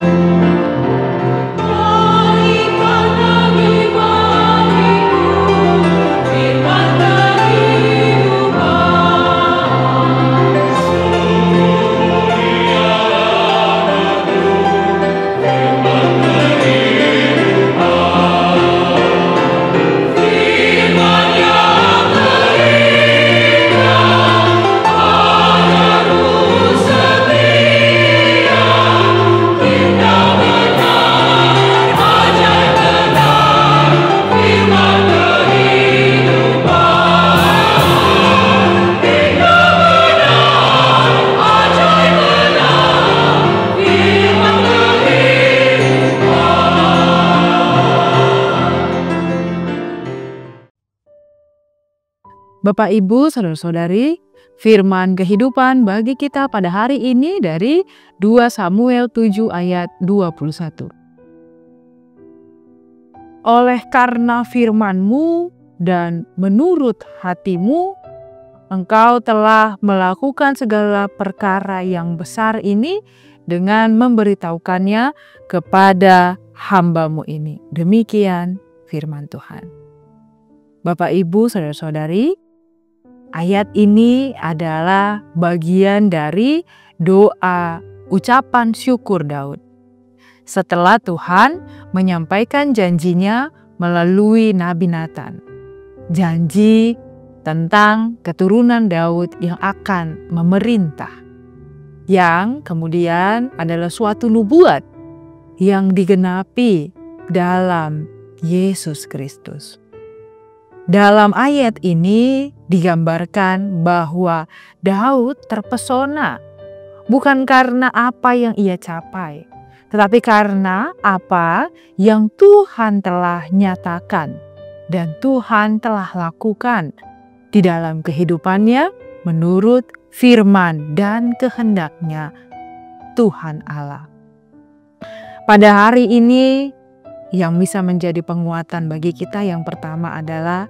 Berikan lagi bagiku firman kehidupan. Firman yang terindah, ajarmu setia, indah benar, ajaib benar, firman kehidupan. Indah benar, ajaib benar, firman Bapak, Ibu, saudara-saudari, firman kehidupan bagi kita pada hari ini dari 2 Samuel 7 ayat 21. Oleh karena firman-Mu dan menurut hati-Mu, Engkau telah melakukan segala perkara yang besar ini dengan memberitahukannya kepada hamba-Mu ini. Demikian firman Tuhan. Bapak, Ibu, saudara-saudari, ayat ini adalah bagian dari doa ucapan syukur Daud. Setelah Tuhan menyampaikan janjinya melalui Nabi Nathan. Janji tentang keturunan Daud yang akan memerintah. Yang kemudian adalah suatu nubuat yang digenapi dalam Yesus Kristus. Dalam ayat ini digambarkan bahwa Daud terpesona bukan karena apa yang ia capai, tetapi karena apa yang Tuhan telah nyatakan dan Tuhan telah lakukan di dalam kehidupannya menurut firman dan kehendaknya Tuhan Allah. Pada hari ini yang bisa menjadi penguatan bagi kita yang pertama adalah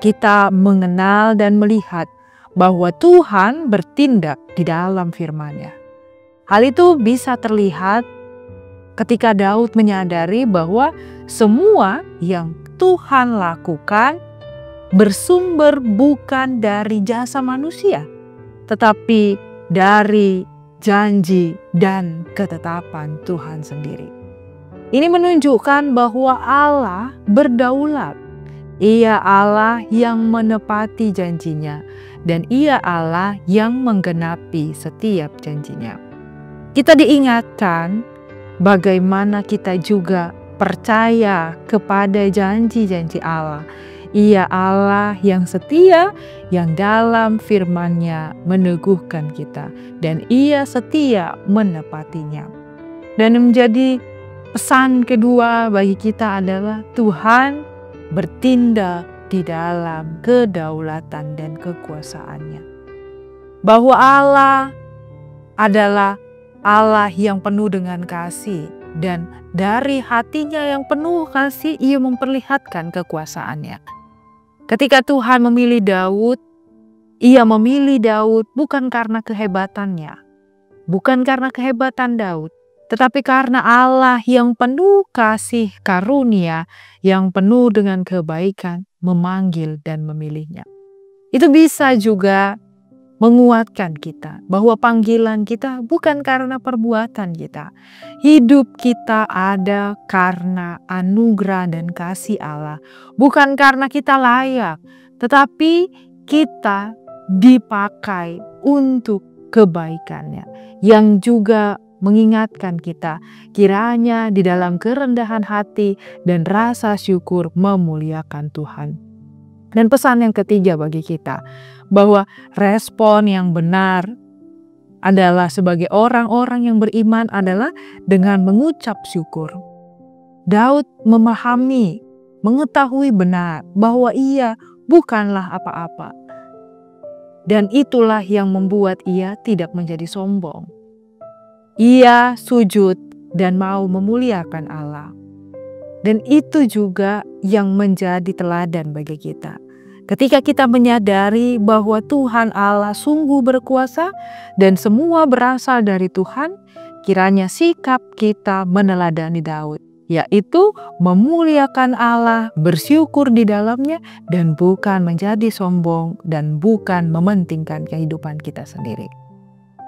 kita mengenal dan melihat bahwa Tuhan bertindak di dalam firman-Nya. Hal itu bisa terlihat ketika Daud menyadari bahwa semua yang Tuhan lakukan bersumber bukan dari jasa manusia, tetapi dari janji dan ketetapan Tuhan sendiri. Ini menunjukkan bahwa Allah berdaulat. Ia Allah yang menepati janjinya dan Ia Allah yang menggenapi setiap janjinya. Kita diingatkan bagaimana kita juga percaya kepada janji-janji Allah. Ia Allah yang setia, yang dalam firman-Nya meneguhkan kita, dan Ia setia menepatinya. Dan menjadi pesan kedua bagi kita adalah Tuhan bertindak di dalam kedaulatan dan kekuasaan-Nya. Bahwa Allah adalah Allah yang penuh dengan kasih, dan dari hatinya yang penuh kasih Ia memperlihatkan kekuasaan-Nya. Ketika Tuhan memilih Daud, Ia memilih Daud bukan karena kehebatannya, bukan karena kehebatan Daud, tetapi karena Allah yang penuh kasih karunia, yang penuh dengan kebaikan, memanggil dan memilihnya. Itu bisa juga menguatkan kita bahwa panggilan kita bukan karena perbuatan kita. Hidup kita ada karena anugerah dan kasih Allah. Bukan karena kita layak, tetapi kita dipakai untuk kebaikan-Nya, yang juga mengingatkan kita kiranya di dalam kerendahan hati dan rasa syukur memuliakan Tuhan. Dan pesan yang ketiga bagi kita, bahwa respon yang benar adalah sebagai orang-orang yang beriman adalah dengan mengucap syukur. Daud memahami, mengetahui benar bahwa ia bukanlah apa-apa. Dan itulah yang membuat ia tidak menjadi sombong. Ia sujud dan mau memuliakan Allah. Dan itu juga yang menjadi teladan bagi kita. Ketika kita menyadari bahwa Tuhan Allah sungguh berkuasa dan semua berasal dari Tuhan, kiranya sikap kita meneladani Daud, yaitu memuliakan Allah, bersyukur di dalamnya, dan bukan menjadi sombong dan bukan mementingkan kehidupan kita sendiri.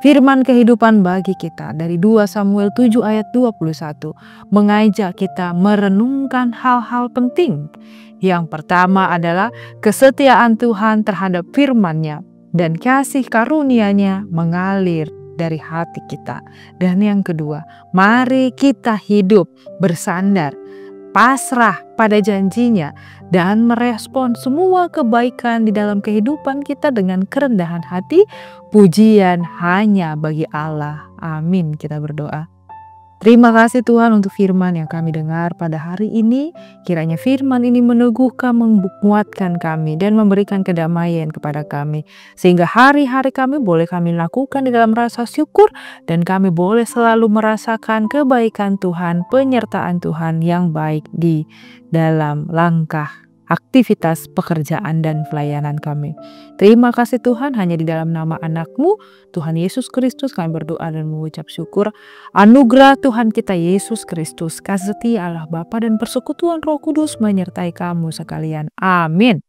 Firman kehidupan bagi kita dari 2 Samuel 7 ayat 21 mengajak kita merenungkan hal-hal penting. Yang pertama adalah kesetiaan Tuhan terhadap firman-Nya dan kasih karunia-Nya mengalir dari hati kita. Dan yang kedua, mari kita hidup bersandar, pasrah pada janjinya, dan merespon semua kebaikan di dalam kehidupan kita dengan kerendahan hati. Pujian hanya bagi Allah. Amin. Kita berdoa. Terima kasih Tuhan untuk firman yang kami dengar pada hari ini. Kiranya firman ini meneguhkan, menguatkan kami, dan memberikan kedamaian kepada kami. Sehingga hari-hari kami boleh kami lakukan di dalam rasa syukur, dan kami boleh selalu merasakan kebaikan Tuhan, penyertaan Tuhan yang baik di dalam langkah aktivitas pekerjaan dan pelayanan kami. Terima kasih Tuhan, hanya di dalam nama anak-Mu, Tuhan Yesus Kristus, kami berdoa dan mengucap syukur. Anugerah Tuhan kita Yesus Kristus, kasih setia Allah Bapa dan persekutuan Roh Kudus menyertai kamu sekalian. Amin.